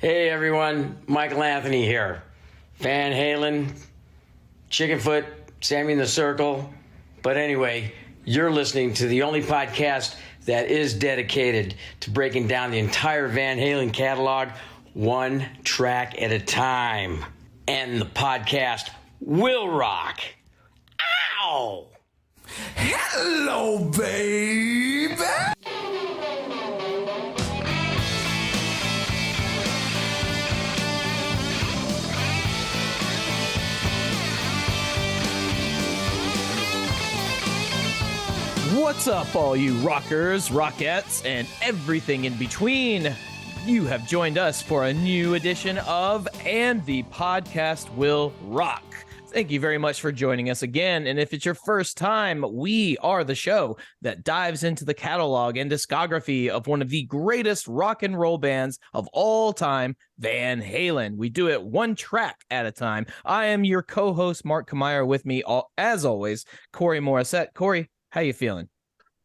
Hey everyone, Michael Anthony here. Van Halen, Chickenfoot, Sammy in the Circle. But anyway, you're listening to the only podcast that is dedicated to breaking down the entire Van Halen catalog one track at a time. And the podcast will rock. Ow! Hello, baby! What's up, all you rockers, rockettes, and everything in between? You have joined us for a new edition of And the Podcast Will Rock. Thank you very much for joining us again. And if it's your first time, we are the show that dives into the catalog and discography of one of the greatest rock and roll bands of all time, Van Halen. We do it one track at a time. I am your co-host, Mark Kamier. With me, as always, Corey Morissette. Corey, how you feeling?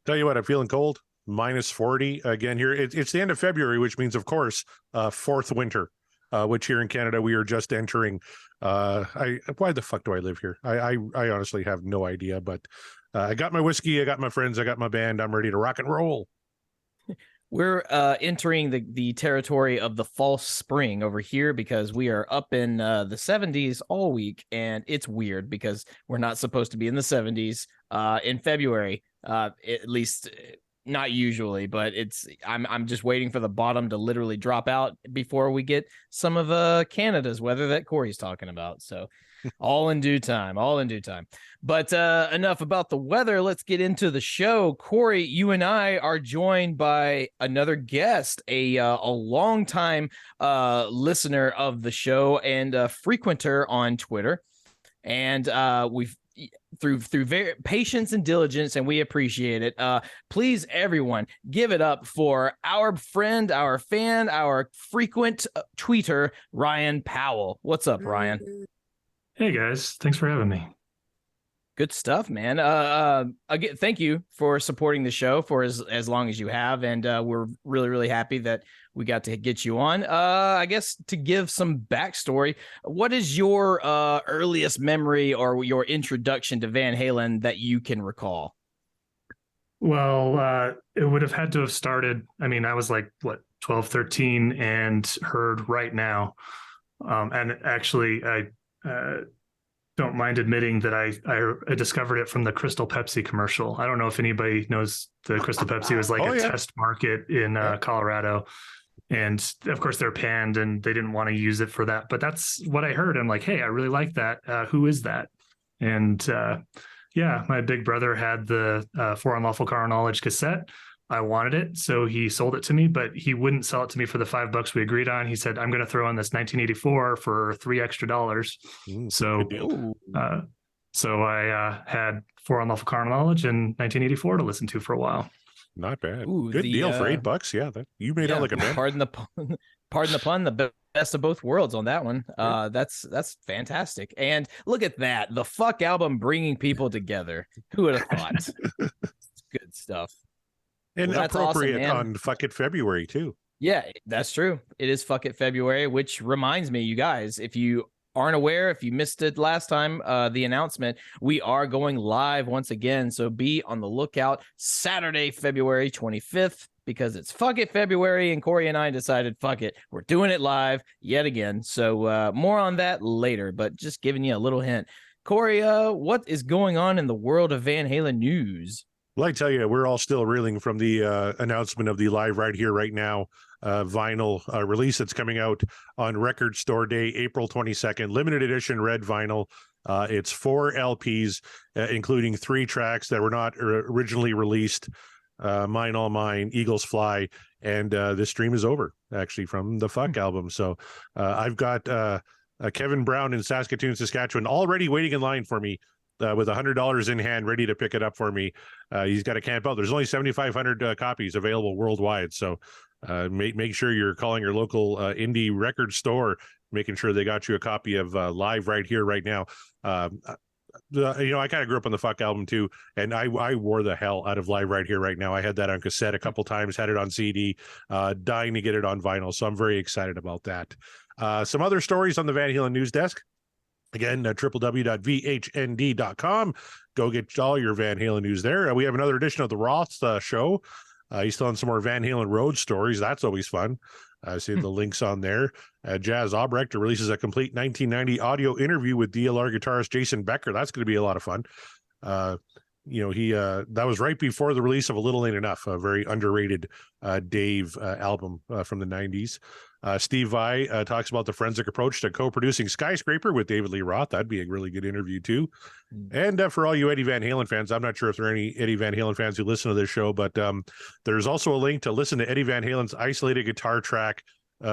Tell you what, I'm feeling cold. Minus 40 again here. It's the end of February, which means, of course, fourth winter, which here in Canada we are just entering. Why the fuck do I live here? I honestly have no idea, but I got my whiskey, I got my friends, I got my band. I'm ready to rock and roll. We're entering the territory of the false spring over here because we are up in the 70s all week, and it's weird because we're not supposed to be in the 70s in February, at least not usually, but I'm just waiting for the bottom to literally drop out before we get some of Canada's weather that Corey's talking about. So all in due time. But enough about the weather. Let's get into the show. Corey, you and I are joined by another guest, a longtime listener of the show and a frequenter on Twitter. And we've through patience and diligence, and we appreciate it. Please, everyone, give it up for our friend, our fan, our frequent tweeter, Ryan Powell. What's up, Ryan? Hey guys, thanks for having me. Good stuff, man. Again, thank you for supporting the show for as long as you have, and we're really happy that we got to get you on. I guess to give some backstory, what is your earliest memory or your introduction to Van Halen that you can recall? Well, it would have had to have started. I mean, I was like 12, 13, and heard Right Now, and actually, I don't mind admitting that I discovered it from the Crystal Pepsi commercial. I don't know if anybody knows the Crystal Pepsi. It was like test market in Colorado. And of course they're panned and they didn't want to use it for that. But that's what I heard. I'm like, hey, I really like that. Who is that? And my big brother had the For Unlawful Carnal Knowledge cassette. I wanted it, so he sold it to me, but he wouldn't sell it to me for the $5 we agreed on. He said, I'm going to throw in this 1984 for $3 extra. So I had For Unlawful Carnal Knowledge and 1984 to listen to for a while. Not bad. Ooh, good deal for $8. Yeah, you made out like a man. Pardon the pun. The best of both worlds on that one. That's fantastic. And look at that, the Fuck album bringing people together. Who would have thought? Good stuff. And appropriate awesome, on Fuck It February, too. Yeah, that's true. It is Fuck It February, which reminds me, you guys, if you aren't aware, if you missed it last time, the announcement, we are going live once again. So be on the lookout Saturday, February 25th, because it's Fuck It February, and Corey and I decided, fuck it, we're doing it live yet again. So more on that later, but just giving you a little hint. Corey, what is going on in the world of Van Halen news? Well, I tell you, we're all still reeling from the announcement of the Live Right Here, Right Now vinyl release that's coming out on Record Store Day, April 22nd. Limited edition red vinyl. It's 4 LPs, including 3 tracks that were not originally released. Mine All Mine, Eagles Fly, and this stream is over, actually, from the Fuck album. So I've got Kevin Brown in Saskatoon, Saskatchewan, already waiting in line for me. With $100 in hand, ready to pick it up for me. He's got to camp out. There's only 7,500 copies available worldwide. So make sure you're calling your local indie record store, making sure they got you a copy of Live Right Here, Right Now. I kind of grew up on the Fuck album too, and I wore the hell out of Live Right Here Right Now. I had that on cassette a couple times, had it on CD, dying to get it on vinyl. So I'm very excited about that. Some other stories on the Van Halen news desk. Again, www.vhnd.com. Go get all your Van Halen news there. We have another edition of the Roth show. He's still on some more Van Halen road stories. That's always fun. I see the links on there. Jazz Obrecht releases a complete 1990 audio interview with DLR guitarist Jason Becker. That's going to be a lot of fun. He that was right before the release of A Little Ain't Enough, a very underrated Dave album from the 90s. Steve Vai talks about the forensic approach to co-producing Skyscraper with David Lee Roth. That'd be a really good interview too. And for all you Eddie Van Halen fans, I'm not sure if there are any Eddie Van Halen fans who listen to this show, but there's also a link to listen to Eddie Van Halen's isolated guitar track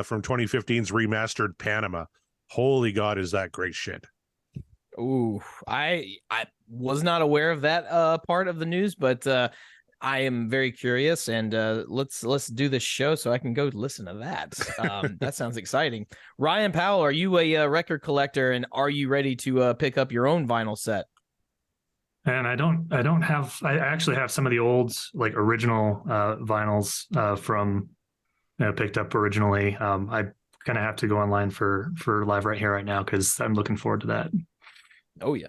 from 2015's remastered Panama. Holy God, is that great shit. Ooh, I was not aware of that part of the news, but I am very curious, and let's do this show so I can go listen to that. That sounds exciting. Ryan Powell, are you a record collector, and are you ready to pick up your own vinyl set? And I actually have some of the old, like, original vinyls from picked up originally. I kind of have to go online for Live Right Here Right Now because I'm looking forward to that. Oh yeah.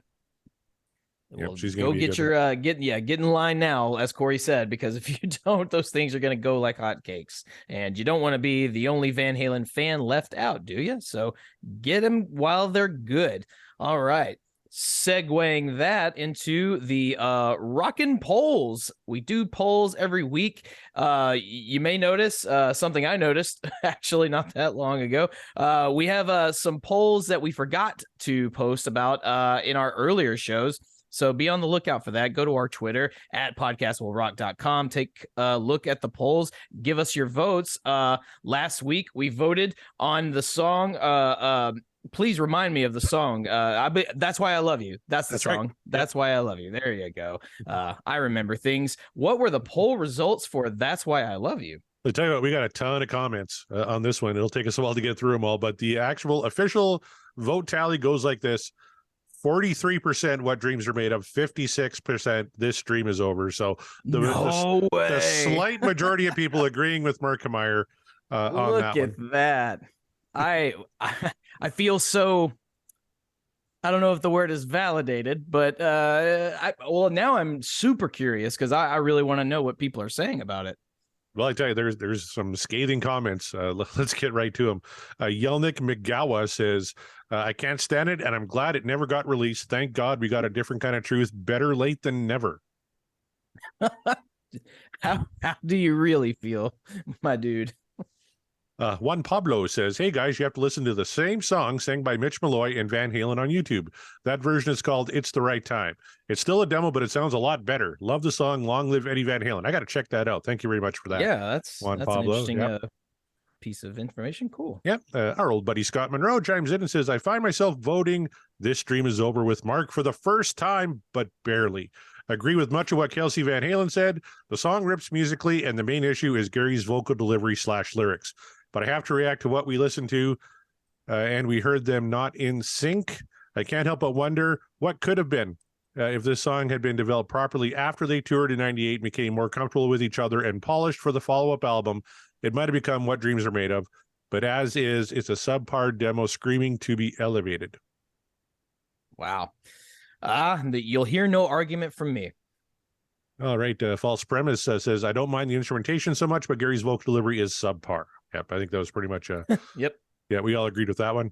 Yep, Well, she's gonna go be get your get in line now, as Corey said, because if you don't, those things are going to go like hotcakes, and you don't want to be the only Van Halen fan left out, do you? So get them while they're good. All right, segueing that into the rockin' polls. We do polls every week. You may notice something I noticed actually not that long ago. We have some polls that we forgot to post about in our earlier shows. So be on the lookout for that. Go to our Twitter at podcastwillrock.com. Take a look at the polls. Give us your votes. Last week, we voted on the song. Please remind me of the song. That's Why I Love You. That's the song. Right. That's Why I Love You. There you go. I remember things. What were the poll results for That's Why I Love You? I'll tell you what, we got a ton of comments on this one. It'll take us a while to get through them all, but the actual official vote tally goes like this. 43% What Dreams Are Made Of, 56% This Dream Is Over. So the slight majority of people agreeing with Mark Meyer on that one. Look at that. I feel so, I don't know if the word is validated, but now I'm super curious because I really want to know what people are saying about it. Well, I tell you, there's some scathing comments. Let's get right to them. Yelnik McGowa says, I can't stand it, and I'm glad it never got released. Thank God we got a different kind of truth. Better late than never. How do you really feel, my dude? Juan Pablo says, hey guys, you have to listen to the same song sang by Mitch Malloy and Van Halen on YouTube. That version is called It's the Right Time. It's still a demo, but it sounds a lot better. Love the song. Long live Eddie Van Halen. I got to check that out. Thank you very much for that. Yeah, that's Pablo. An interesting piece of information. Cool. Yep. Our old buddy Scott Monroe chimes in and says, I find myself voting This Dream Is Over with Mark for the first time, but barely. Agree with much of what Kelsey Van Halen said. The song rips musically, and the main issue is Gary's vocal delivery / lyrics. But I have to react to what we listened to, and we heard them not in sync. I can't help but wonder what could have been if this song had been developed properly after they toured in 98, became more comfortable with each other, and polished for the follow-up album. It might have become What Dreams Are Made Of, but as is, it's a subpar demo screaming to be elevated. Wow. You'll hear no argument from me. All right. False Premise says, I don't mind the instrumentation so much, but Gary's vocal delivery is subpar. Yep, I think that was pretty much yep. Yeah, we all agreed with that one.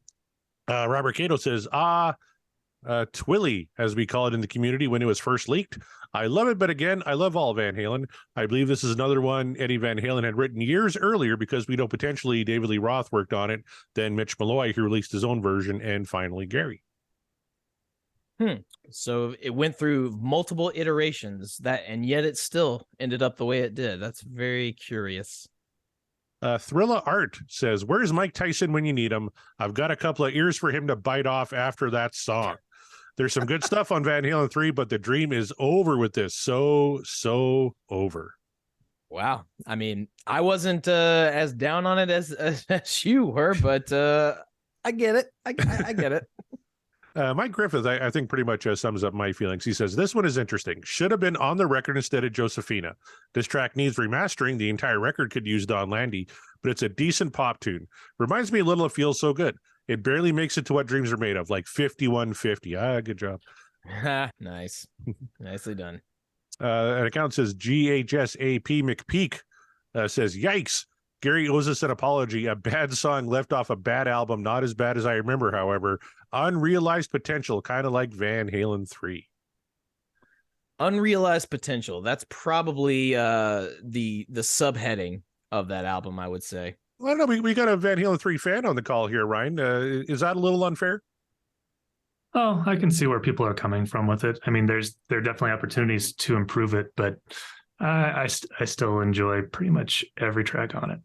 Robert Cato says, Twilly, as we call it in the community when it was first leaked. I love it, but again, I love all Van Halen. I believe this is another one Eddie Van Halen had written years earlier because we know potentially David Lee Roth worked on it, then Mitch Malloy, who released his own version, and finally Gary. So it went through multiple iterations, and yet it still ended up the way it did. That's very curious. Thrilla Art says, where's Mike Tyson when you need him? I've got a couple of ears for him to bite off after that song. There's some good stuff on Van Halen 3, but the dream is over with this. So over. Wow. I mean, I wasn't as down on it as you were, but I get it. I get it. Mike Griffith, I think pretty much sums up my feelings. He says, this one is interesting. Should have been on the record instead of Josephina. This track needs remastering. The entire record could use Don Landy, but it's a decent pop tune. Reminds me a little of Feels So Good. It barely makes it to What Dreams Are Made Of, like 5150. Good job. Nice. Nicely done. An account says GHSAP McPeak says, yikes. Gary owes us an apology. A bad song left off a bad album. Not as bad as I remember, however. Unrealized potential, kind of like Van Halen 3. Unrealized potential. That's probably the subheading of that album, I would say. Well, I don't know. We got a Van Halen 3 fan on the call here, Ryan. Is that a little unfair? Oh, I can see where people are coming from with it. I mean, there are definitely opportunities to improve it, but I still enjoy pretty much every track on it.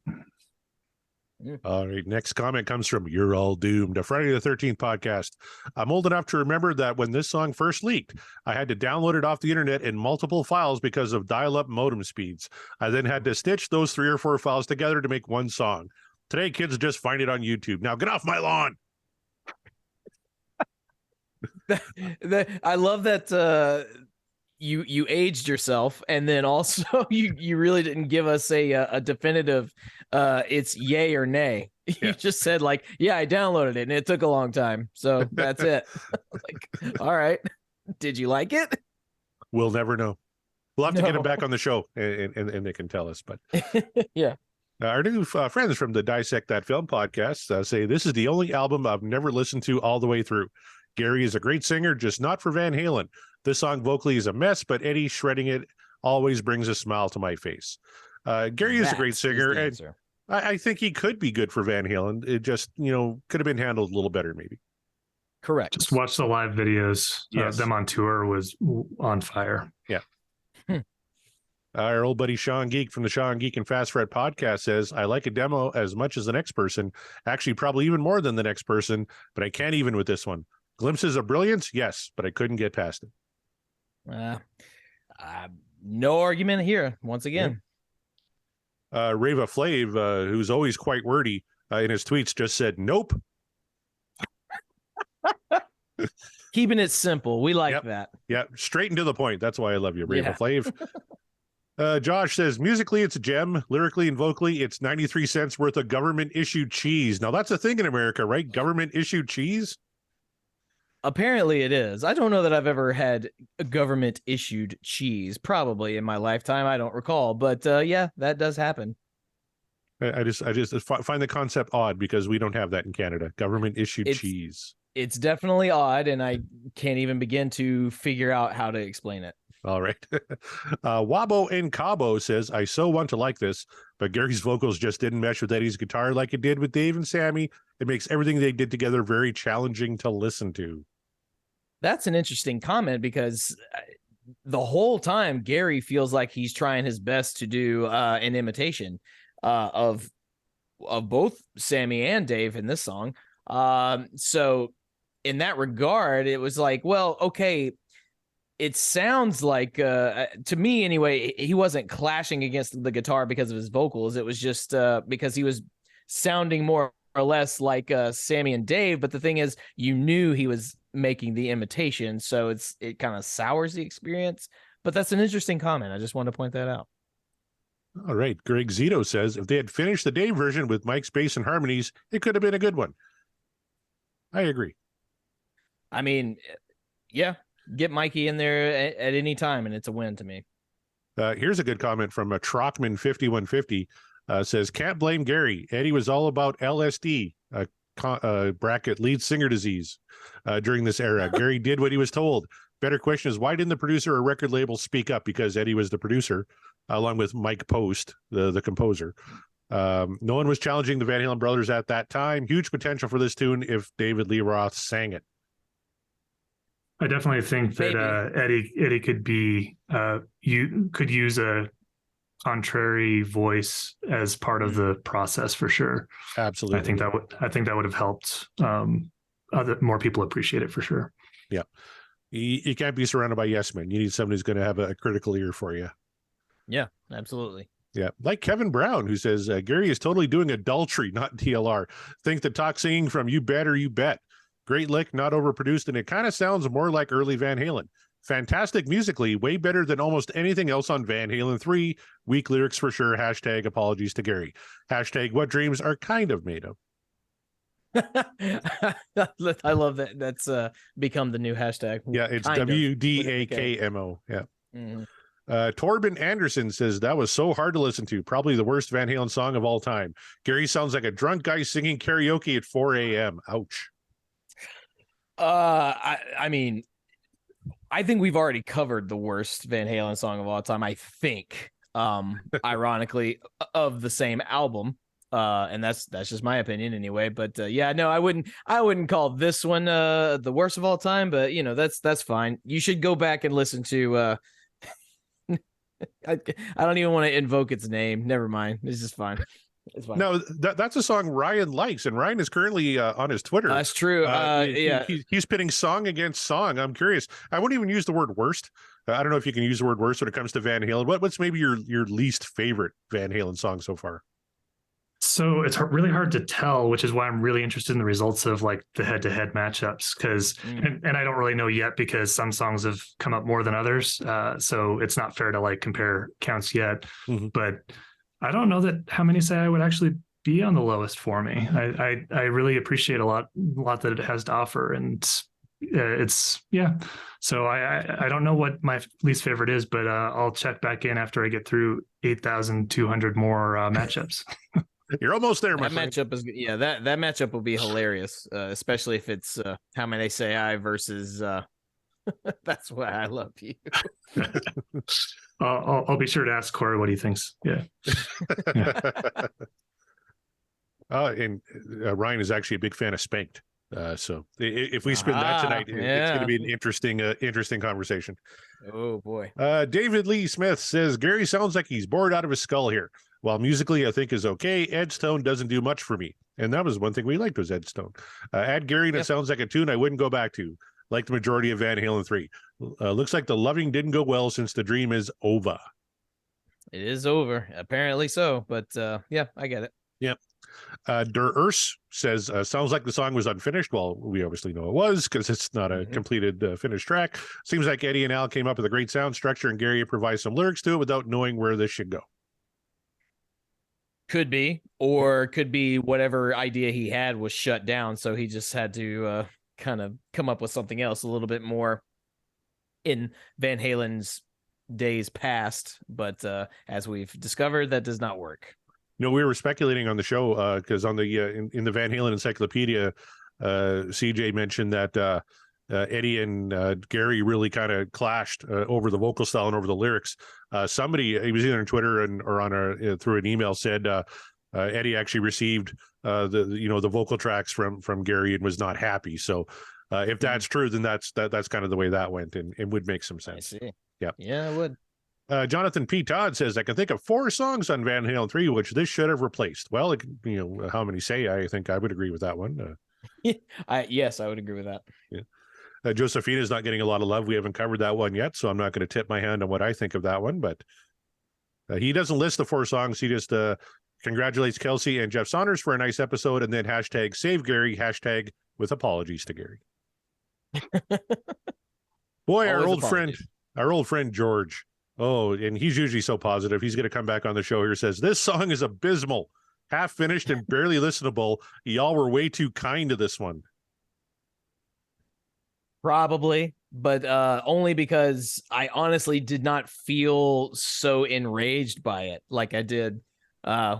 All right. Next comment comes from You're All Doomed, a Friday the 13th podcast. I'm old enough to remember that when this song first leaked, I had to download it off the internet in multiple files because of dial-up modem speeds. I then had to stitch those 3 or 4 files together to make one song. Today, kids just find it on YouTube. Now get off my lawn. I love that you aged yourself, and then also you really didn't give us a definitive it's yay or nay. You just said like, yeah, I downloaded it and it took a long time, so that's it. Like, all right, did you like it? We'll never know. We'll have to get him back on the show and they can tell us. But yeah. Our new friends from the Dissect That Film podcast say this is the only album I've never listened to all the way through. Gary is a great singer, just not for Van Halen. This song vocally is a mess, but Eddie shredding it always brings a smile to my face. Gary is a great singer, and I think he could be good for Van Halen. It just, could have been handled a little better, maybe. Correct. Just watch the live videos. Yes. Them on tour was on fire. Yeah. Our old buddy Sean Geek from the Sean Geek and Fast Fred podcast says, I like a demo as much as the next person, actually probably even more than the next person, but I can't even with this one. Glimpses of brilliance, yes, but I couldn't get past it. No argument here, once again. Yeah. Rava Flav, who's always quite wordy in his tweets, just said, nope. Keeping it simple. We like that. Yeah, straight and to the point. That's why I love you, Rava Flav. Josh says, musically, it's a gem. Lyrically and vocally, it's 93 cents worth of government-issued cheese. Now, that's a thing in America, right? Government-issued cheese? Apparently it is. I don't know that I've ever had a government issued cheese, probably in my lifetime. I don't recall, but yeah, that does happen. I just find the concept odd because we don't have that in Canada. Government issued cheese. It's definitely odd, and I can't even begin to figure out how to explain it. All right. Wabo in Cabo says, I so want to like this, but Gary's vocals just didn't mesh with Eddie's guitar like it did with Dave and Sammy. It makes everything they did together very challenging to listen to. That's an interesting comment because the whole time Gary feels like he's trying his best to do an imitation of both Sammy and Dave in this song. So in that regard, it was like, well, okay, it sounds like to me anyway, he wasn't clashing against the guitar because of his vocals. It was just because he was sounding more or less like Sammy and Dave. But the thing is, you knew he was making the imitation, so it kind of sours the experience. But that's an interesting comment. I just wanted to point that out. All right. Greg Zito says, if they had finished the Dave version with Mike's bass and harmonies, it could have been a good one. I agree. I mean, yeah, get Mikey in there at any time, and it's a win to me. Here's a good comment from Trockman 5150. Says, can't blame Gary. Eddie was all about LSD, bracket lead singer disease during this era. Gary did what he was told. Better question is, why didn't the producer or record label speak up? Because Eddie was the producer, along with Mike Post, the composer. No one was challenging the Van Halen brothers at that time. Huge potential for this tune if David Lee Roth sang it. I definitely think that Eddie could be you could use a contrary voice as part of the process for sure. Absolutely. I think that would have helped more people appreciate it for sure. Yeah. You can't be surrounded by yes men. You need somebody who's going to have a critical ear for you. Yeah, absolutely. Yeah. Like Kevin Brown, who says, Gary is totally doing adultery, not DLR. Think the talk singing from You Bet or You Bet. Great lick, not overproduced, and it kind of sounds more like early Van Halen. Fantastic musically, way better than almost anything else on Van Halen 3. Weak lyrics for sure. Hashtag apologies to Gary. Hashtag what dreams are kind of made of. I love that. That's become the new hashtag. Yeah, it's Kind of. WDAKMO. Yeah. Mhm. Torben Anderson says that was so hard to listen to. Probably the worst Van Halen song of all time. Gary sounds like a drunk guy singing karaoke at 4 a.m. Ouch. I mean, I think we've already covered the worst Van Halen song of all time. I think, ironically, of the same album. And that's just my opinion anyway. But yeah, no, I wouldn't call this one the worst of all time. But you know, that's fine. You should go back and listen to. I don't even want to invoke its name. Never mind. It's just fine. It's fine. No, that's a song Ryan likes, and Ryan is currently on his Twitter. That's true. Yeah, he's pitting song against song. I'm curious. I wouldn't even use the word worst. I don't know if you can use the word worst when it comes to Van Halen. What's maybe your least favorite Van Halen song so far? So it's really hard to tell, which is why I'm really interested in the results of like the head-to-head matchups, because and I don't really know yet because some songs have come up more than others. So it's not fair to like compare counts yet. Mm-hmm. But I don't know that how many say I would actually be on the lowest for me. I really appreciate a lot that it has to offer, and it's yeah. So I don't know what my least favorite is, but I'll check back in after I get through 8,200 more matchups. You're almost there, my friend. Matchup is that matchup will be hilarious, especially if it's how many say I versus that's why I love you. I'll be sure to ask Corey what he thinks. Yeah. And Ryan is actually a big fan of Spanked. So if we spin that tonight, it's going to be an interesting conversation. Oh boy. David Lee Smith says Gary sounds like he's bored out of his skull here. While musically I think is okay, Ed Stone doesn't do much for me. And that was one thing we liked was Ed Stone. Add Gary and it sounds like a tune I wouldn't go back to, like the majority of Van Halen 3. Looks like the loving didn't go well since the dream is over. It is over, apparently so. But yeah, I get it. Yep. Der Urs says, sounds like the song was unfinished. Well, we obviously know it was because it's not a completed finished track. Seems like Eddie and Al came up with a great sound structure and Gary improvised some lyrics to it without knowing where this should go. Could be, or could be whatever idea he had was shut down. So he just had to kind of come up with something else a little bit more in Van Halen's days past. But as we've discovered, that does not work. You know, we were speculating on the show because on the in the Van Halen encyclopedia, CJ mentioned that Eddie and Gary really kind of clashed over the vocal style and over the lyrics. Somebody, he was either on Twitter or on through an email, said Eddie actually received the vocal tracks from Gary and was not happy. So if that's true, then that's kind of the way that went, and it would make some sense. I see. Yeah, it would. Jonathan P. Todd says, I can think of 4 songs on Van Halen 3, which this should have replaced. Well, how many say? I think I would agree with that one. Yes, I would agree with that. Yeah. Josephina is not getting a lot of love. We haven't covered that one yet, so I'm not going to tip my hand on what I think of that one. But he doesn't list the 4 songs. He just congratulates Kelsey and Jeff Saunders for a nice episode, and then hashtag save Gary, hashtag with apologies to Gary. Boy, our old friend George. Oh, and he's usually so positive. He's going to come back on the show here. Says this song is abysmal, half finished and barely listenable. Y'all were way too kind to this one. Probably, but only because I honestly did not feel so enraged by it like I did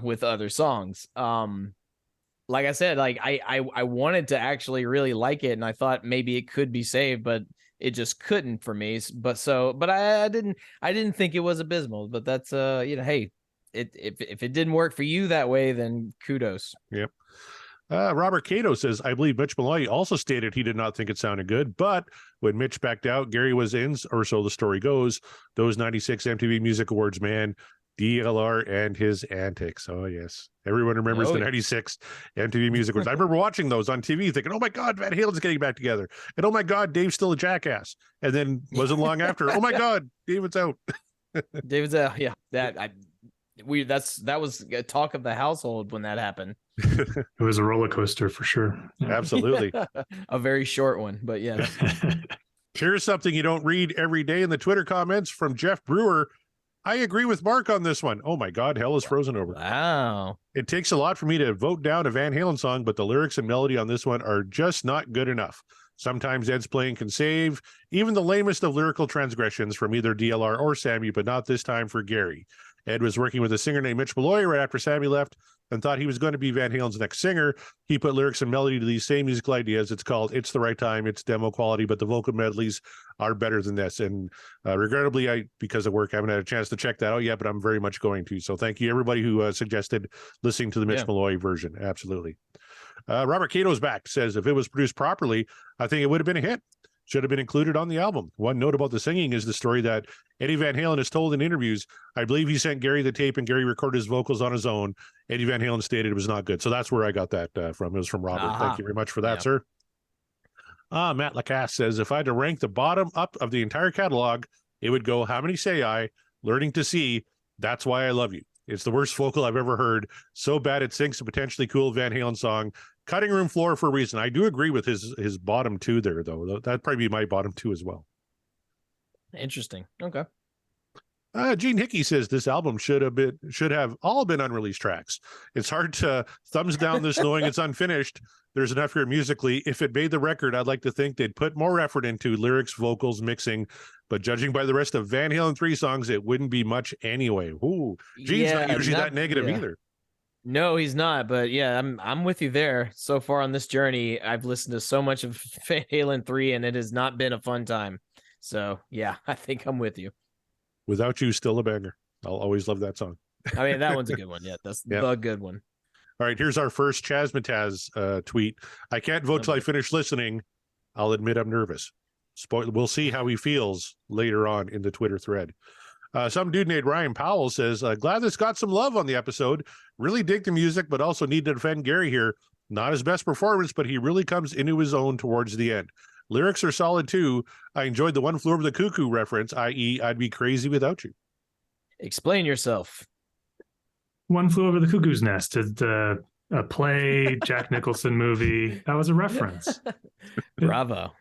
with other songs. Like I said, like I wanted to actually really like it, and I thought maybe it could be saved, but it just couldn't for me. But I didn't think it was abysmal. But that's hey, if it didn't work for you that way, then kudos. Yep. Robert Cato says, I believe Mitch Malloy also stated he did not think it sounded good, but when Mitch backed out, Gary was in, or so the story goes. Those 96 MTV Music Awards, man, DLR and his antics. Oh, yes. Everyone remembers the 96 MTV Music Awards. I remember watching those on TV thinking, oh, my God, Van Halen's getting back together. And oh, my God, Dave's still a jackass. And then wasn't long after, oh, my God, David's out. David's out. Yeah, that was a talk of the household when that happened. It was a roller coaster for sure. Yeah. Absolutely. A very short one, but yes. Here's something you don't read every day in the Twitter comments from Jeff Brewer. I agree with Mark on this one. Oh my God, hell is frozen over. Wow. It takes a lot for me to vote down a Van Halen song, but the lyrics and melody on this one are just not good enough. Sometimes Ed's playing can save even the lamest of lyrical transgressions from either DLR or Sammy, but not this time for Gary. Ed was working with a singer named Mitch Malloy right after Sammy left and thought he was going to be Van Halen's next singer. He put lyrics and melody to these same musical ideas. It's called It's the Right Time. It's demo quality, but the vocal medleys are better than this. And regrettably, because of work, I haven't had a chance to check that out yet, but I'm very much going to. So thank you, everybody who suggested listening to the Mitch Malloy version. Absolutely. Robert Cato's back, says, if it was produced properly, I think it would have been a hit. Should have been included on the album. One note about the singing is the story that Eddie Van Halen has told in interviews. I believe he sent Gary the tape and Gary recorded his vocals on his own. Eddie Van Halen stated it was not good. So that's where I got that from. It was from Robert. Thank you very much for that, sir. Matt Lacasse says, if I had to rank the bottom up of the entire catalog, it would go How Many Say I, Learning to See, That's Why I Love You. It's the worst vocal I've ever heard. So bad it sinks a potentially cool Van Halen song. Cutting room floor for a reason. I do agree with his bottom two there, though. That'd probably be my bottom two as well. Interesting. Okay. Gene Hickey says this album should have all been unreleased tracks. It's hard to thumbs down this knowing it's unfinished. There's enough here musically. If it made the record, I'd like to think they'd put more effort into lyrics, vocals, mixing. But judging by the rest of Van Halen 3 songs, it wouldn't be much anyway. Ooh, Gene's not usually that negative either. No, he's not. But yeah, I'm with you there. So far on this journey, I've listened to so much of Van Halen 3, and it has not been a fun time. So yeah, I think I'm with you. Without You, still a banger. I'll always love that song. I mean, that one's a good one. Yeah, that's the good one. All right, here's our first Chazmataz tweet. I can't vote till I finish listening. I'll admit I'm nervous. We'll see how he feels later on in the Twitter thread. Some dude named Ryan Powell says, glad this got some love on the episode. Really dig the music, but also need to defend Gary here. Not his best performance, but he really comes into his own towards the end. Lyrics are solid too. I enjoyed the One Flew Over the Cuckoo reference, i.e. I'd be crazy without you. Explain yourself. One Flew Over the Cuckoo's Nest. A play, Jack Nicholson movie. That was a reference. Bravo.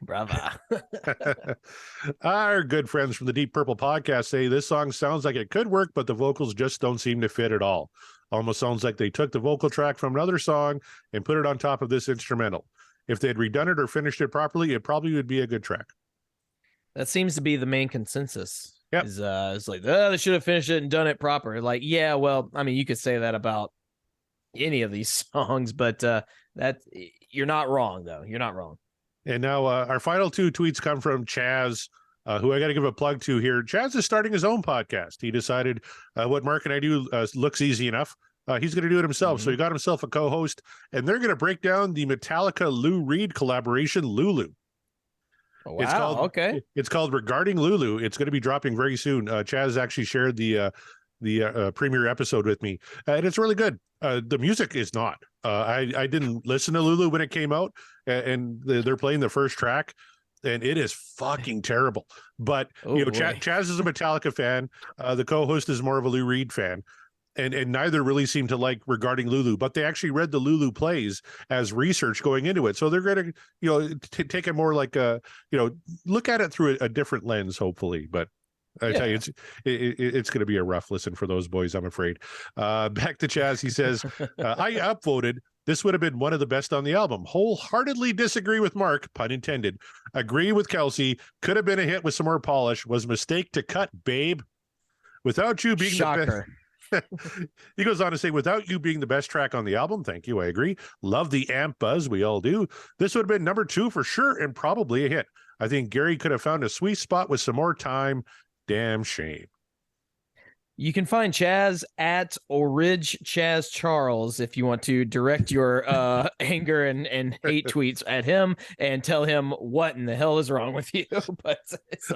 Our good friends from the Deep Purple podcast say this song sounds like it could work, but the vocals just don't seem to fit at all. Almost sounds like they took the vocal track from another song and put it on top of this instrumental. If they had redone it or finished it properly, it probably would be a good track. That seems to be the main consensus. Yep. It's like, they should have finished it and done it proper. Like, yeah, well, I mean, you could say that about any of these songs, but that you're not wrong, though. You're not wrong. And now our final two tweets come from Chaz, who I got to give a plug to here. Chaz is starting his own podcast. He decided what Mark and I do looks easy enough. He's going to do it himself. So he got himself a co-host, and they're going to break down the Metallica Lou Reed collaboration, Lulu. Oh, wow. It's called Regarding Lulu. It's going to be dropping very soon. Chaz actually shared the premiere episode with me, and it's really good. The music is not. I didn't listen to Lulu when it came out, and they're playing the first track, and it is fucking terrible. But Chaz is a Metallica fan. The co-host is more of a Lou Reed fan. And neither really seem to like Regarding Lulu, but they actually read the Lulu plays as research going into it. So they're going to, take it more like look at it through a different lens, hopefully. But I tell you, it's going to be a rough listen for those boys, I'm afraid. Back to Chaz, he says, I upvoted. This would have been one of the best on the album. Wholeheartedly disagree with Mark, pun intended. Agree with Kelsey. Could have been a hit with some more polish. Was a mistake to cut, babe. Without you being the best. He goes on to say, without you being the best track on the album, thank you, I agree. Love the amp buzz, we all do. This would have been number 2 for sure and probably a hit. I think Gary could have found a sweet spot with some more time. Damn shame. You can find Chaz at Orig Chaz Charles if you want to direct your anger and hate tweets at him and tell him what in the hell is wrong with you. But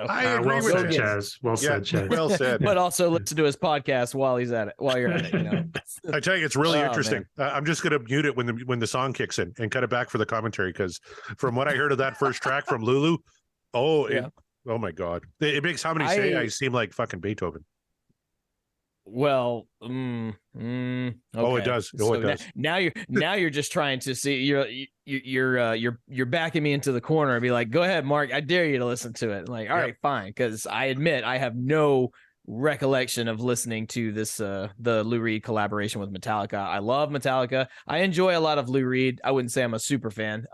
I agree with Chaz. Well said, Chaz. Well said. But also listen to his podcast while you're at it. I tell you, it's really interesting. I'm just going to mute it when the song kicks in and cut it back for the commentary, because from what I heard of that first track from Lulu, oh my God, it makes How Many Say I seem like fucking Beethoven. Well, okay. Oh, it does. Oh, it does. Now you're just trying to see you're backing me into the corner and be like, go ahead, Mark, I dare you to listen to it. Like, all right, fine, because I admit I have no recollection of listening to this the Lou Reed collaboration with Metallica. I love Metallica. I enjoy a lot of Lou Reed. I wouldn't say I'm a super fan.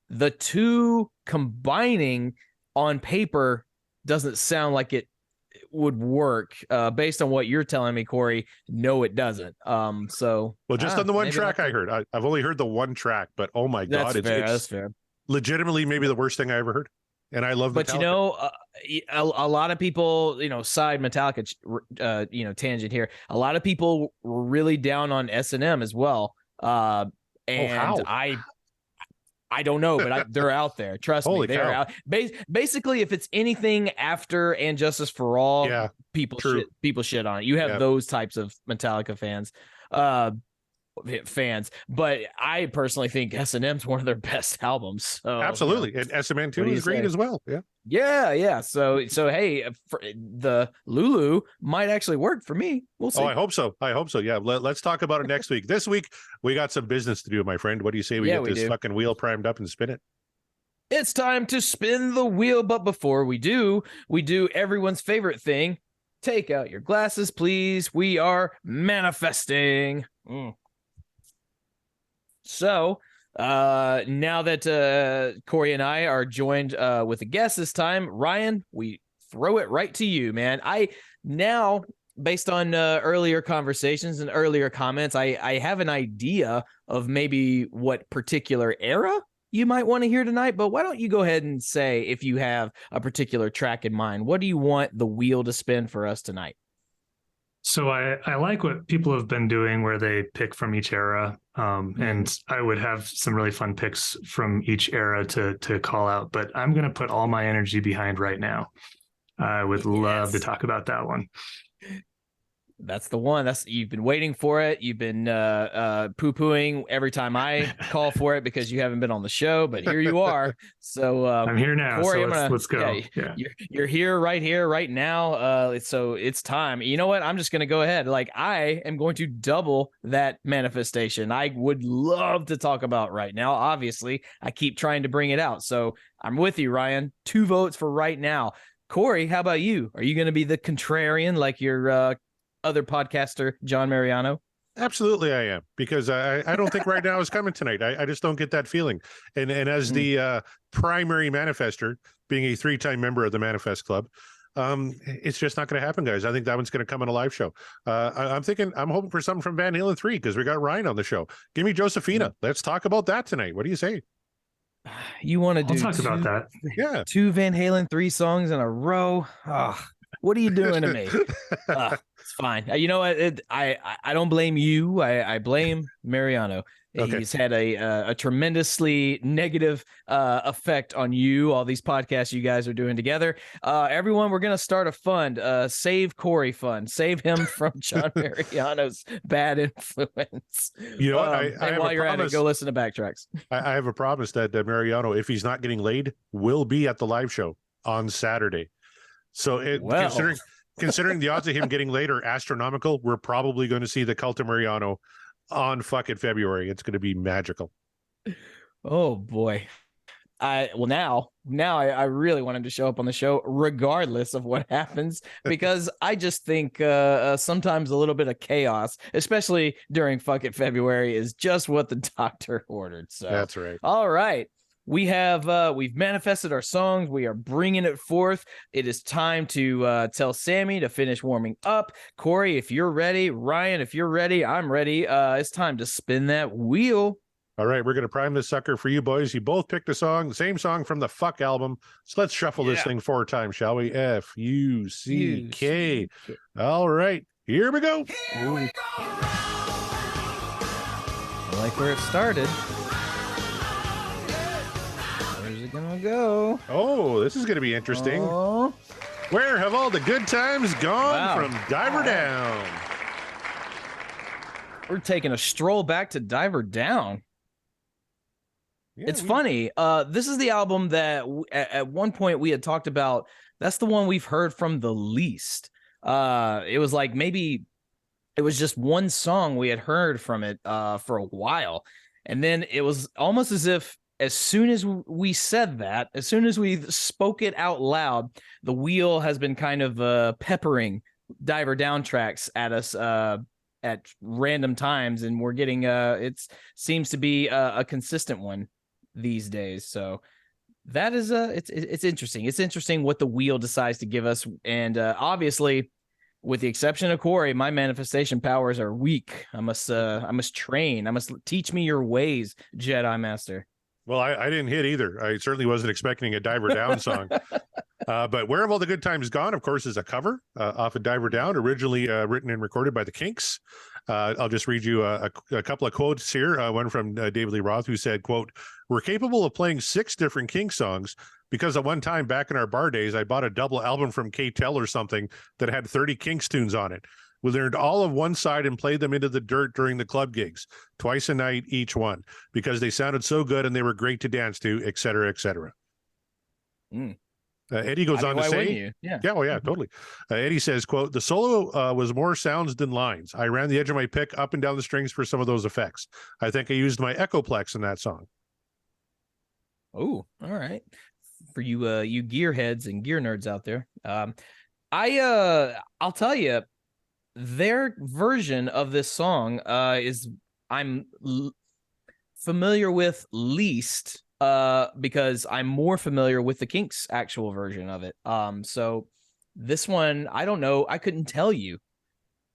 The two combining on paper doesn't sound like it would work. Based on what you're telling me, Corey, no, it doesn't. So well, just on the one track I heard. I've only heard the one track, but oh my god, that's fair. Legitimately maybe the worst thing I ever heard. And I love Metallica. But you know, a lot of people, side Metallica, tangent here. A lot of people were really down on S&M as well. And I don't know, but they're out there. Trust me, they're out. Basically, if it's anything after And Justice for All, people shit on it. You have those types of Metallica fans. But I personally think S&M's one of their best albums. So, absolutely. And SM 2 is great as well. Yeah. So hey, the Lulu might actually work for me. We'll see. Oh, I hope so. Yeah. Let's talk about it next week. This week we got some business to do, my friend. What do you say we get this fucking wheel primed up and spin it? It's time to spin the wheel, but before we do everyone's favorite thing. Take out your glasses, please. We are manifesting. So now that Corey and I are joined with a guest this time, Ryan, we throw it right to you, man. Based on earlier conversations and earlier comments, I have an idea of maybe what particular era you might want to hear tonight, but why don't you go ahead and say if you have a particular track in mind? What do you want the wheel to spin for us tonight? So I like what people have been doing where they pick from each era. And I would have some really fun picks from each era to call out, but I'm going to put all my energy behind Right Now. I would love to talk about that one. That's the one. You've been waiting for it. You've been poo-pooing every time I call for it because you haven't been on the show, but here you are. So I'm here now. Corey, so let's go. Yeah. You're here, right now. So it's time. You know what? I'm just going to go ahead. Like, I am going to double that manifestation. I would love to talk about Right Now. Obviously, I keep trying to bring it out. So I'm with you, Ryan. 2 votes for Right Now. Corey, how about you? Are you going to be the contrarian like your other podcaster, John Mariano? Absolutely, I am, because I don't think Right Now is coming tonight. I just don't get that feeling. And as the primary manifester, being a 3-time member of the Manifest Club, it's just not going to happen, guys. I think that one's going to come on a live show. I'm hoping for something from Van Halen 3 because we got Ryan on the show. Give me Josephina. Let's talk about that tonight. What do you say? You want to do? I'll talk about that. Yeah, 2 Van Halen 3 songs in a row. What are you doing to me? It's fine. You know what? I don't blame you. I blame Mariano. Okay. He's had a tremendously negative effect on you, all these podcasts you guys are doing together. Everyone, we're going to start a fund, Save Corey Fund. Save him from John Mariano's bad influence. You know what? And while you're at it, go listen to Backtracks. I have a promise that Mariano, if he's not getting laid, will be at the live show on Saturday. So considering the odds of him getting laid are astronomical, we're probably going to see the Cult of Mariano on fucking February. It's going to be magical. Oh boy. Now I really want him to show up on the show regardless of what happens, because I just think sometimes a little bit of chaos, especially during fucking February, is just what the doctor ordered. So that's right. All right. We've manifested our songs. We are bringing it forth. It is time to tell Sammy to finish warming up. Corey, if you're ready, Ryan, if you're ready, I'm ready. It's time to spin that wheel. All right, we're going to prime this sucker for you boys. You both picked a song, the same song from the Fuck album. So let's shuffle this thing 4 times, shall we? F-U-C-K. All right, here we go. I like where it started. Gonna go. Oh, this is gonna be interesting. Where have all the good times gone from Diver Down? We're taking a stroll back to Diver Down. Yeah, it's funny. This is the album that at one point we had talked about. That's the one we've heard from the least. It was like maybe it was just one song we had heard from it for a while. And then it was almost as if as soon as we said that, as soon as we spoke it out loud, the wheel has been kind of peppering Diver Down tracks at us at random times, and we're getting it seems to be a consistent one these days. So that is it's interesting. It's interesting what the wheel decides to give us, and obviously, with the exception of Corey, my manifestation powers are weak. I must train. I must teach me your ways, Jedi Master. Well, I didn't hit either. I certainly wasn't expecting a Diver Down song. But Where Have All the Good Times Gone, of course, is a cover off of Diver Down, originally written and recorded by the Kinks. I'll just read you a couple of quotes here. One from David Lee Roth, who said, quote, "We're capable of playing 6 different Kink songs because at one time back in our bar days, I bought a double album from K-Tel or something that had 30 Kinks tunes on it. We learned all of one side and played them into the dirt during the club gigs, twice a night, each one, because they sounded so good and they were great to dance to, et cetera, et cetera." Eddie goes on to say, totally. Eddie says, quote, "The solo was more sounds than lines. I ran the edge of my pick up and down the strings for some of those effects. I think I used my Echoplex in that song." Oh, all right. For you, you gearheads and gear nerds out there. I'll tell you, their version of this song is I'm familiar with least because I'm more familiar with the Kinks' actual version of it. So this one, I don't know. I couldn't tell you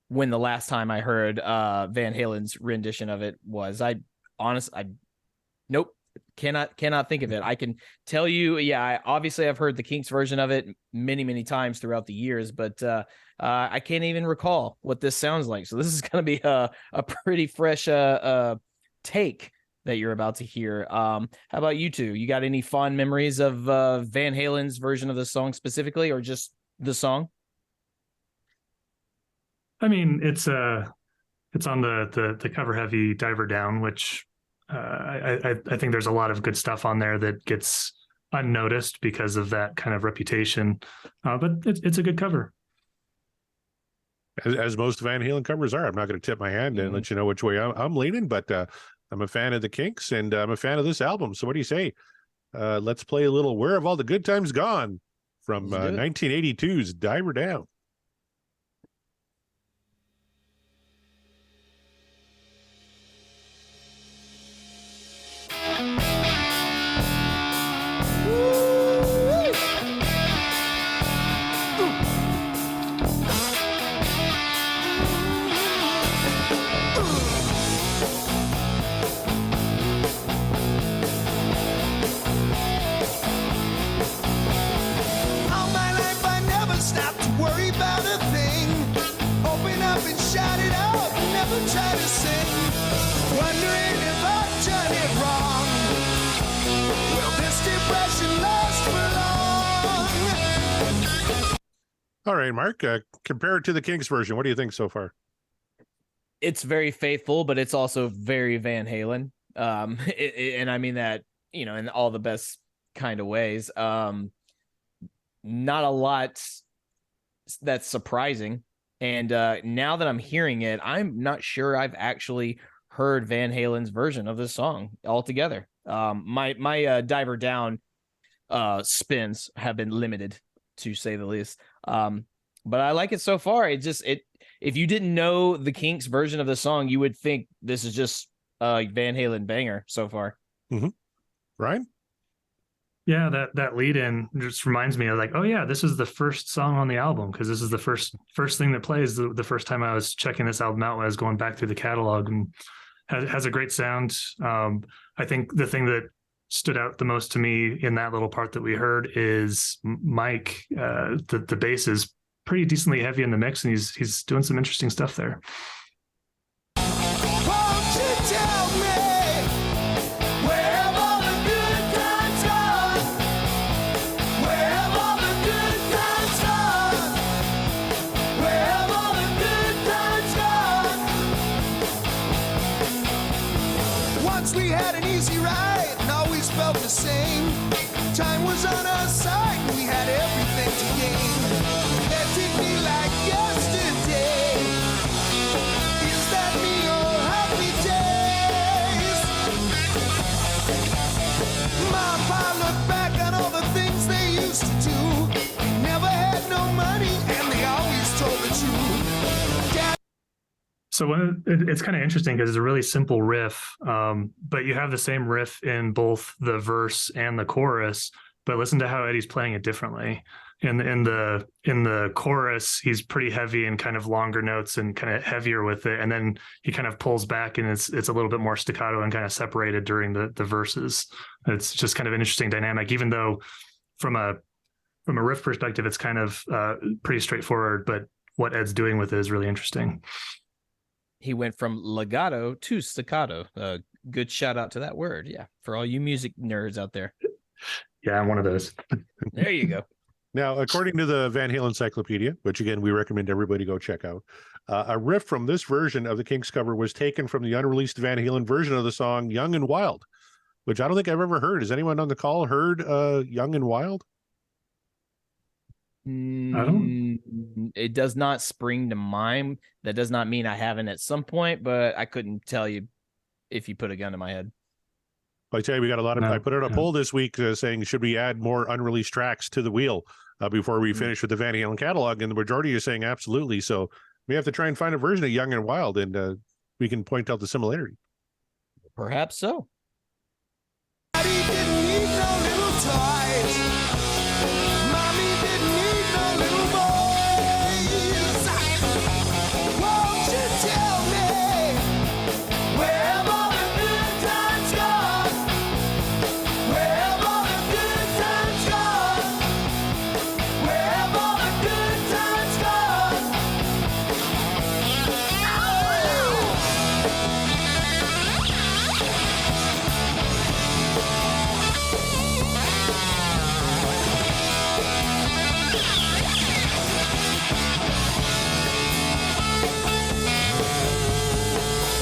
when the last time I heard Van Halen's rendition of it was. Nope. Cannot think of it. I can tell you, obviously I've heard the Kinks version of it many times throughout the years, but I can't even recall what this sounds like. So this is going to be a pretty fresh take that you're about to hear. How about you two? You got any fond memories of Van Halen's version of the song specifically, or just the song? I mean, it's on the cover heavy Diver Down, which I think there's a lot of good stuff on there that gets unnoticed because of that kind of reputation. But it's a good cover. As most Van Halen covers are. I'm not going to tip my hand and let you know which way I'm leaning, but I'm a fan of the Kinks and I'm a fan of this album. So what do you say? Let's play a little Where Have All the Good Times Gone from 1982's Diver Down. Try to sing, wondering if I've done it wrong. Will this depression last for long? All right, Mark, compare it to the Kinks version. What do you think so far? It's very faithful, but it's also very Van Halen. And I mean that, in all the best kind of ways. Not a lot that's surprising. And now that I'm hearing it, I'm not sure I've actually heard Van Halen's version of this song altogether. My Diver Down spins have been limited, to say the least. But I like it so far. If you didn't know the Kinks version of the song, you would think this is just a Van Halen banger so far. Mm-hmm. Ryan? Yeah, that lead in just reminds me of like, oh yeah, this is the first song on the album, because this is the first thing that plays the first time I was checking this album out when I was going back through the catalog, and has a great sound. I think the thing that stood out the most to me in that little part that we heard is Mike. The bass is pretty decently heavy in the mix, and he's doing some interesting stuff there. Won't you tell me? We had an easy ride and always felt the same. Time was on our side and we had everything to gain. Let it be like, yeah. So it's kind of interesting because it's a really simple riff, but you have the same riff in both the verse and the chorus. But listen to how Eddie's playing it differently. In the chorus, he's pretty heavy and kind of longer notes and kind of heavier with it, and then he kind of pulls back and it's a little bit more staccato and kind of separated during the verses. It's just kind of an interesting dynamic, even though from a riff perspective, it's kind of pretty straightforward. But what Ed's doing with it is really interesting. He went from legato to staccato. Good shout out to that word. Yeah. For all you music nerds out there. Yeah, I'm one of those. There you go. Now, according to the Van Halen Encyclopedia, which again, we recommend everybody go check out, a riff from this version of the Kinks cover was taken from the unreleased Van Halen version of the song Young and Wild, which I don't think I've ever heard. Has anyone on the call heard Young and Wild? It does not spring to mind. That does not mean I haven't at some point, but I couldn't tell you if you put a gun to my head. I tell you, we got a lot of. I put out a poll this week saying, should we add more unreleased tracks to the wheel before we finish with the Van Halen catalog? And the majority is saying absolutely. So we have to try and find a version of Young and Wild, and we can point out the similarity. Perhaps so. Daddy didn't need no little toys. Mommy didn't need no little boys. Won't you tell me where have all the good times gone? Where have all the good times gone? Where have all the good times gone?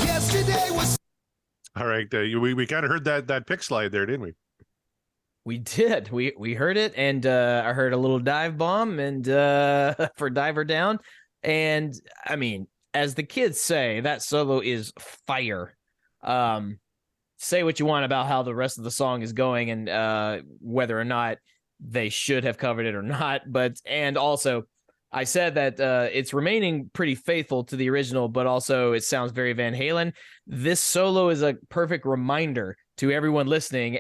Yesterday was All right, we kind of heard that pick slide there, didn't we? We did. We heard it, and I heard a little dive bomb and for Diver Down. And I mean, as the kids say, that solo is fire. Say what you want about how the rest of the song is going and whether or not they should have covered it or not. And also, I said that it's remaining pretty faithful to the original, but also it sounds very Van Halen. This solo is a perfect reminder to everyone listening.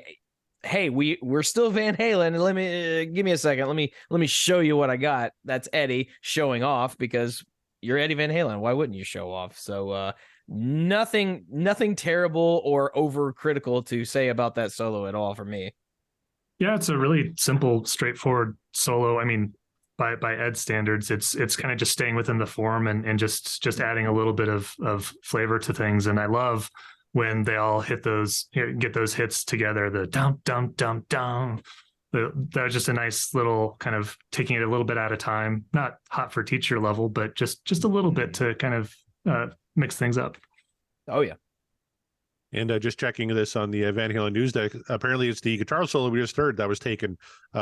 Hey, we're still Van Halen, and let me give me a second. Let me show you what I got. That's Eddie showing off because you're Eddie Van Halen. Why wouldn't you show off? So nothing terrible or overcritical to say about that solo at all for me. Yeah, it's a really simple, straightforward solo. I mean, by Ed's standards, it's kind of just staying within the form and just adding a little bit of flavor to things. And I love when they all get those hits together, the dum dum dum dum. That was just a nice little kind of taking it a little bit at a time, not Hot for Teacher level, but just a little bit to kind of mix things up. Oh yeah. And just checking this on the Van Halen news deck, apparently it's the guitar solo we just heard that was taken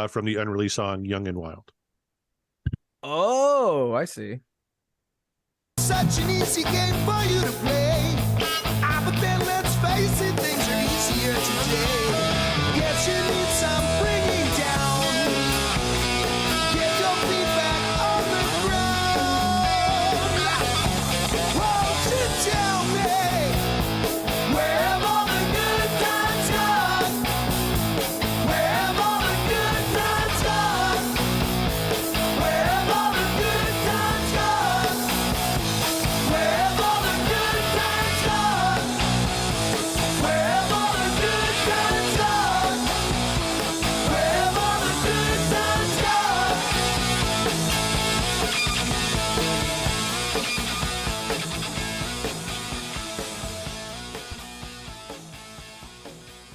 from the unreleased song Young and Wild. Oh, I see. such an easy game for you to play. But then let's face it, things are easier today. Yes, you need some bringing down. Get your feet back on the ground. Won't you tell me where have all the good times gone? Where have all the good times gone? Where have all the good times gone? Where have all the good times gone? Where have all the good times gone? Where have all the good times gone?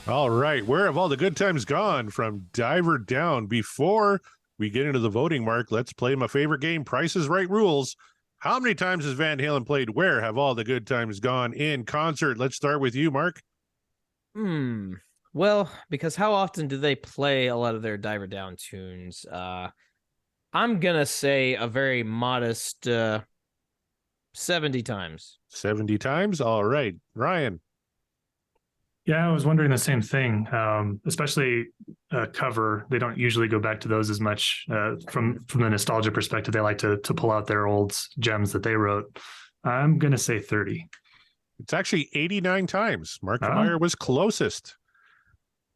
All right. Where have all the good times gone from Diver Down? Before we get into the voting, Mark, let's play my favorite game, Price is Right rules. How many times has Van Halen played Where Have All the Good Times Gone in concert? Let's start with you, Mark. Well, because how often do they play a lot of their Diver Down tunes? I'm gonna say a very modest 70 times. 70 times? All right. Ryan. Yeah, I was wondering the same thing. Especially cover, they don't usually go back to those as much from the nostalgia perspective. They like to pull out their old gems that they wrote. I'm going to say 30. It's actually 89 times. Mark Oh. Meyer was closest.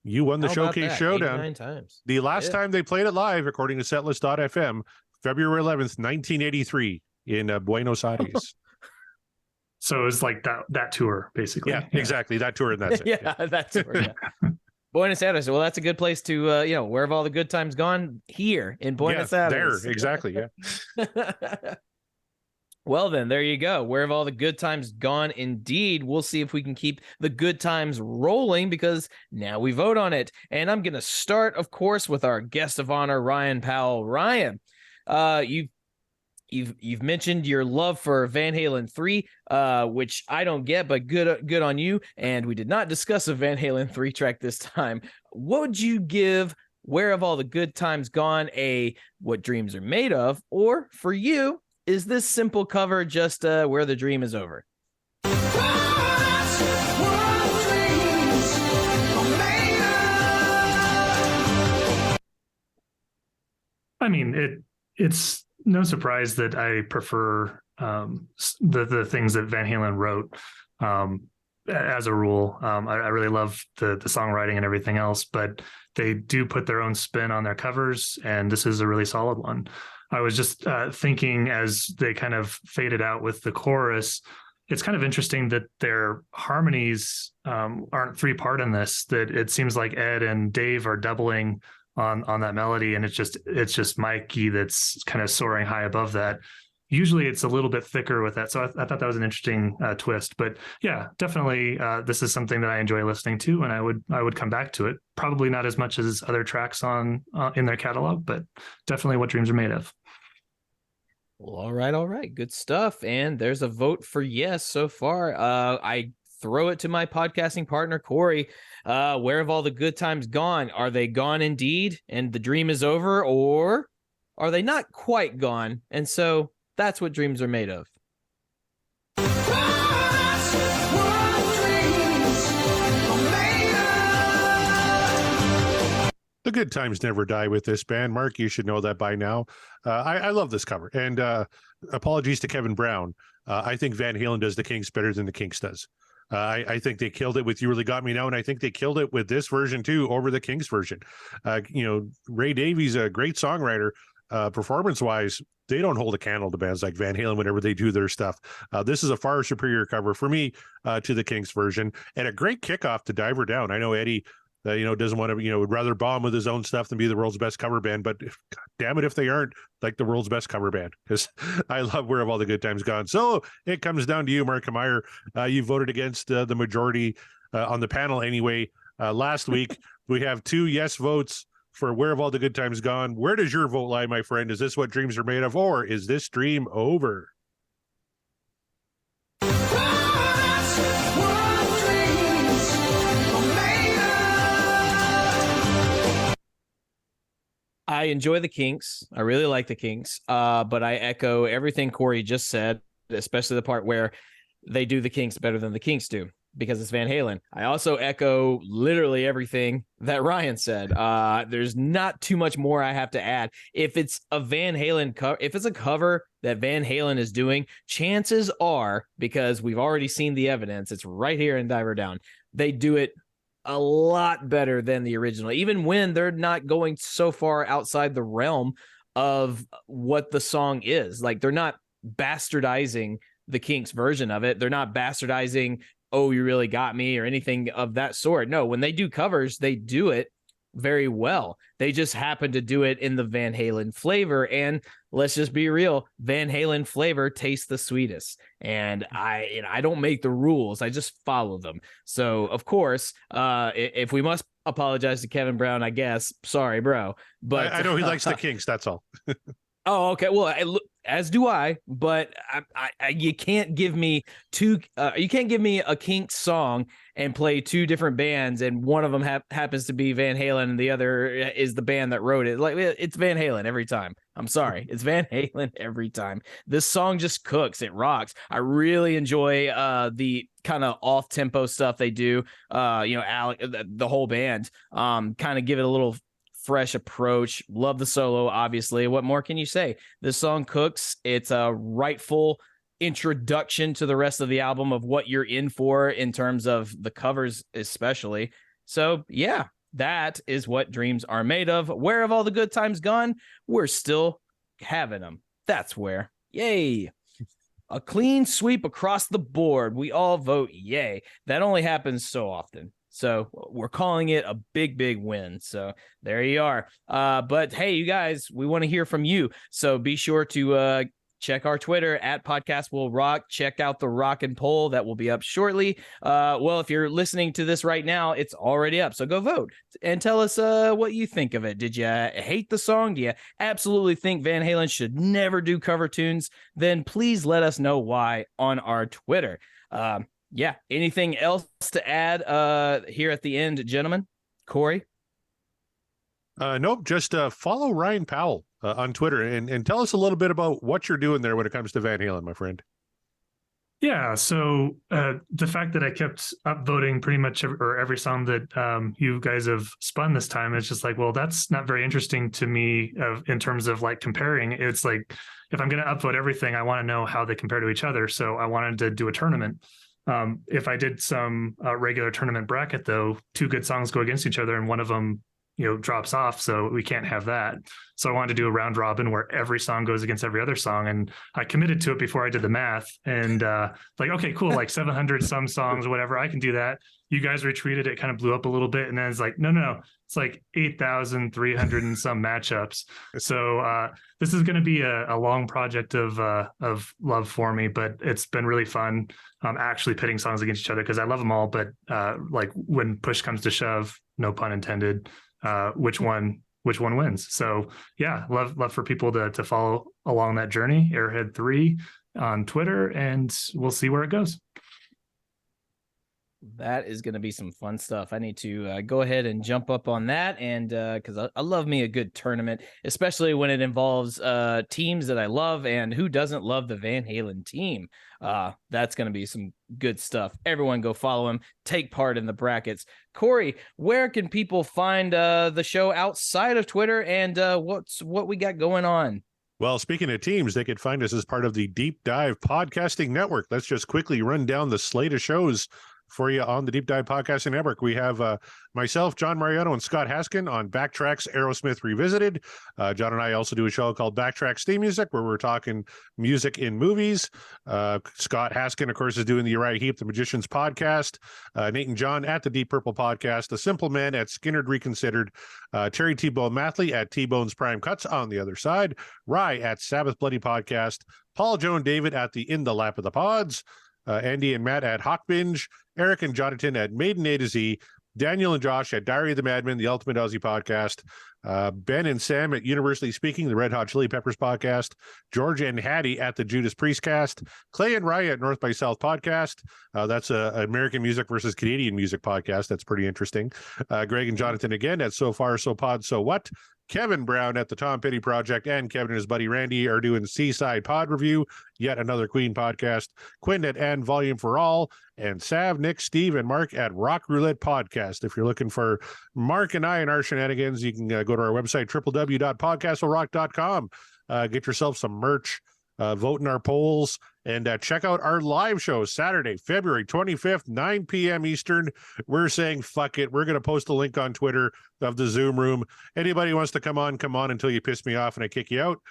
You won the How about Showcase that? Showdown. 89 times. The last Yeah. time they played it live, according to setlist.fm, February 11th, 1983 in Buenos Aires. So it was like that tour, basically. Yeah, exactly. That tour and that's it. Yeah, that's where, yeah. Buenos Aires. Well, that's a good place to, where have all the good times gone? Here in Buenos Aires. There, exactly. Yeah. Well, then, there you go. Where have all the good times gone? Indeed. We'll see if we can keep the good times rolling because now we vote on it. And I'm going to start, of course, with our guest of honor, Ryan Powell. Ryan, you've mentioned your love for Van Halen 3, which I don't get, but good on you. And we did not discuss a Van Halen 3 track this time. What would you give Where Have All the Good Times Gone a What Dreams Are Made Of? Or for you, is this simple cover just Where the Dream Is Over? I mean, it's no surprise that I prefer the things that Van Halen wrote as a rule. I really love the songwriting and everything else, but they do put their own spin on their covers, and this is a really solid one. I was just thinking as they kind of faded out with the chorus, it's kind of interesting that their harmonies aren't 3-part in this, that it seems like Ed and Dave are doubling on that melody, and it's just Mikey that's kind of soaring high above that. Usually it's a little bit thicker with that. So I thought that was an interesting twist, but yeah, definitely this is something that I enjoy listening to, and I would come back to it. Probably not as much as other tracks on in their catalog, but definitely What Dreams Are Made Of. Well, all right. Good stuff. And there's a vote for yes so far. I throw it to my podcasting partner, Corey. Where have all the good times gone? Are they gone indeed, and the dream is over, or are they not quite gone? And so that's what dreams are made of. The good times never die with this band. Mark, you should know that by now. I love this cover. And apologies to Kevin Brown. I think Van Halen does the Kinks better than the Kinks does. I think they killed it with You Really Got Me Now, and I think they killed it with this version too over the Kinks version. Ray Davies, a great songwriter, performance-wise, they don't hold a candle to bands like Van Halen whenever they do their stuff. This is a far superior cover for me to the Kinks version, and a great kickoff to Diver Down. I know Eddie doesn't want to, would rather bomb with his own stuff than be the world's best cover band. But God damn it, if they aren't like the world's best cover band, because I love Where Have All the Good Times Gone. So it comes down to you, Mark Meyer. You voted against the majority on the panel anyway. Last week, we have 2 yes votes for Where Have All the Good Times Gone. Where does your vote lie, my friend? Is this what dreams are made of, or is this dream over? I enjoy the Kinks. I really like the Kinks. But I echo everything Corey just said, especially the part where they do the Kinks better than the Kinks do, because it's Van Halen. I also echo literally everything that Ryan said. There's not too much more I have to add. If it's a Van Halen cover, if it's a cover that Van Halen is doing, chances are, because we've already seen the evidence, it's right here in Diver Down, they do it a lot better than the original, even when they're not going so far outside the realm of what the song is. Like, they're not bastardizing the Kinks version of it. They're not bastardizing Oh You Really Got Me or anything of that sort. No, when they do covers, they do it very well. They just happen to do it in the Van Halen flavor. And let's just be real, Van Halen flavor tastes the sweetest. And I don't make the rules, I just follow them. So of course, if we must apologize to Kevin Brown, I guess, sorry, bro. But I know he likes the Kinks, that's all. Oh, okay. Well, as do I, but you can't give me you can't give me a Kinks song and play 2 different bands, and one of them happens to be Van Halen and the other is the band that wrote it. Like, it's Van Halen every time. I'm sorry. It's Van Halen every time. This song just cooks. It rocks. I really enjoy the kind of off tempo stuff they do. Alec, the whole band, kind of give it a little fresh approach. Love the solo, obviously. What more can you say? This song cooks. It's a rightful introduction to the rest of the album of what you're in for in terms of the covers, especially. So yeah, that is what dreams are made of. Where have all the good times gone? We're still having them. That's where. Yay. A clean sweep across the board. We all vote yay. That only happens so often. So we're calling it a big, big win. So there you are. But hey, you guys, we want to hear from you. So be sure to check our Twitter at Podcast Will Rock. Check out the Rock and Poll that will be up shortly. Well, if you're listening to this right now, it's already up. So go vote and tell us what you think of it. Did you hate the song? Do you absolutely think Van Halen should never do cover tunes? Then please let us know why on our Twitter. Yeah. Anything else to add here at the end, gentlemen? Corey? Nope. Just follow Ryan Powell on Twitter and tell us a little bit about what you're doing there when it comes to Van Halen, my friend. Yeah, so the fact that I kept upvoting pretty much every song that you guys have spun this time, it's just like, well, that's not very interesting to me in terms of like comparing. It's like, if I'm going to upvote everything, I want to know how they compare to each other. So I wanted to do a tournament. If I did some regular tournament bracket, though, two good songs go against each other and one of them drops off, so we can't have that. So I wanted to do a round robin where every song goes against every other song, and I committed to it before I did the math, and like, okay, cool, like 700 some songs, whatever, I can do that. You guys retweeted it, kind of blew up a little bit, and then it's like, no, it's like 8,300 and some matchups. So this is going to be a long project of love for me, but it's been really fun actually pitting songs against each other, because I love them all, but like when push comes to shove, no pun intended, which one wins. So yeah, love for people to follow along that journey. Airhead3 on Twitter, and we'll see where it goes. That is going to be some fun stuff. I need to go ahead and jump up on that, and because I love me a good tournament, especially when it involves teams that I love, and who doesn't love the Van Halen team? That's going to be some good stuff. Everyone go follow him, take part in the brackets. Corey, where can people find the show outside of Twitter, and what we got going on? Well, speaking of teams, they could find us as part of the Deep Dive Podcasting Network. Let's just quickly run down the slate of shows for you on the Deep Dive Podcasting Network. We have myself, John Mariano, and Scott Haskin on Backtracks Aerosmith Revisited. John and I also do a show called Backtracks Theme Music, where we're talking music in movies. Scott Haskin, of course, is doing the Uriah Heep, the Magicians podcast. Nate and John at the Deep Purple podcast. The Simple Man at Skinnerd Reconsidered. Terry T-Bone Mathley at T-Bone's Prime Cuts on the other side. Rye at Sabbath Bloody podcast. Paul, Joe, and David at the In the Lap of the Pods. Andy and Matt at Hawk Binge, Eric and Jonathan at Maiden A to Z, Daniel and Josh at Diary of the Madman, the Ultimate Aussie podcast, Ben and Sam at Universally Speaking, the Red Hot Chili Peppers podcast, George and Hattie at the Judas Priest cast, Clay and Raya at North by South podcast. That's a American music versus Canadian music podcast. That's pretty interesting. Greg and Jonathan again at So Far, So Pod, So What. Kevin Brown at the Tom Petty Project, and Kevin and his buddy Randy are doing Seaside Pod Review, yet another Queen podcast. Quinn at And Volume for All, and Sav, Nick, Steve, and Mark at Rock Roulette Podcast. If you're looking for Mark and I and our shenanigans, you can go to our website, www.podcastwillrock.com. Get yourself some merch, vote in our polls, and check out our live show Saturday, February 25th, 9 p.m. Eastern. We're saying fuck it. We're going to post a link on Twitter of the Zoom room. Anybody who wants to come on until you piss me off and I kick you out.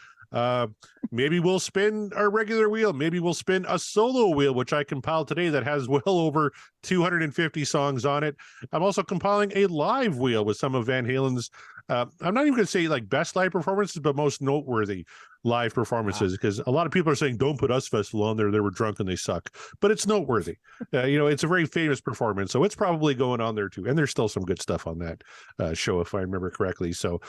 Maybe we'll spin our regular wheel. Maybe we'll spin a solo wheel, which I compiled today that has well over 250 songs on it. I'm also compiling a live wheel with some of Van Halen's, I'm not even going to say like best live performances, but most noteworthy live performances, because a lot of people are saying, don't put Us Festival on there. They were drunk and they suck, but it's noteworthy. It's a very famous performance, so it's probably going on there too. And there's still some good stuff on that show, if I remember correctly. So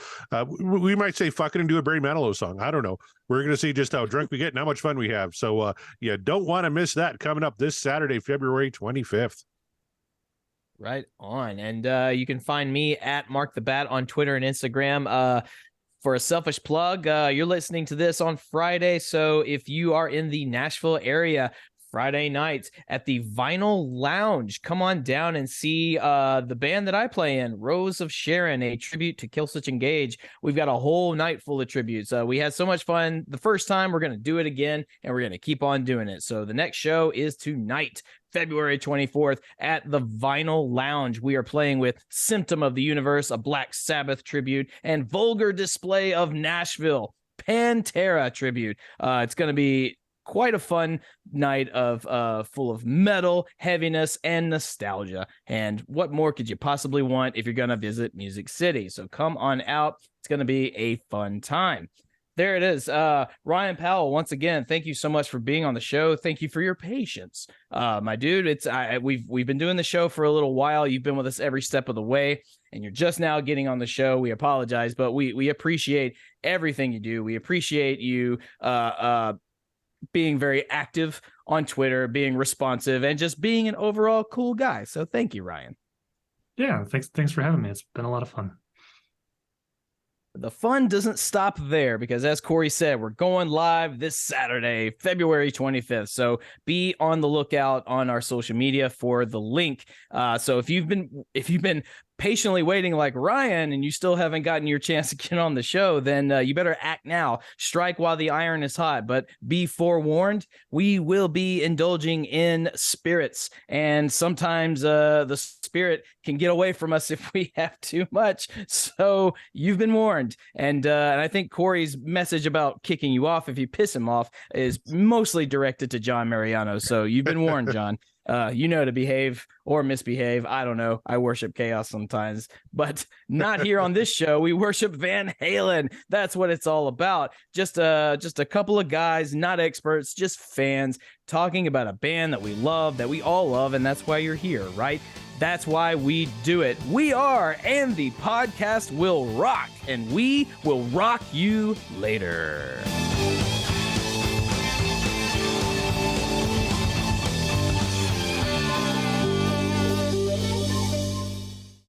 we might say fuck it and do a Barry Manilow song. I don't know. We're going to see just how drunk we get and how much fun we have. So you don't want to miss that coming up this Saturday, February 25th. Right on. And you can find me at Mark the Bat on Twitter and Instagram. For a selfish plug, you're listening to this on Friday. So if you are in the Nashville area, Friday night at the Vinyl Lounge. Come on down and see the band that I play in, Rose of Sharon, a tribute to Killswitch Engage. We've got a whole night full of tributes. We had so much fun the first time. We're going to do it again, and we're going to keep on doing it. So the next show is tonight, February 24th at the Vinyl Lounge. We are playing with Symptom of the Universe, a Black Sabbath tribute, and Vulgar Display of Nashville, Pantera tribute. It's going to be quite a fun night of full of metal, heaviness, and nostalgia. And what more could you possibly want if you're going to visit Music City? So come on out. It's going to be a fun time. There it is. Ryan Powell, once again, thank you so much for being on the show. Thank you for your patience. My dude, we've been doing the show for a little while. You've been with us every step of the way, and you're just now getting on the show. We apologize, but we appreciate everything you do. We appreciate you being very active on Twitter, being responsive, and just being an overall cool guy. So thank you, Ryan. Yeah, thanks for having me. It's been a lot of fun. The fun doesn't stop there because, as Corey said, we're going live this Saturday, February 25th. So be on the lookout on our social media for the link. So if you've been patiently waiting like Ryan and you still haven't gotten your chance to get on the show, then you better act now. Strike while the iron is hot. But be forewarned, we will be indulging in spirits, and sometimes the spirit can get away from us if we have too much. So you've been warned. And I think Corey's message about kicking you off if you piss him off is mostly directed to John Mariano. So you've been warned, John. You know to behave or misbehave. I don't know. I worship chaos sometimes, but not here on this show. We worship Van Halen. That's what it's all about. Just a couple of guys, not experts, just fans talking about a band that we love, that we all love, and that's why you're here, right? That's why we do it. We are, and the podcast will rock, and we will rock you later.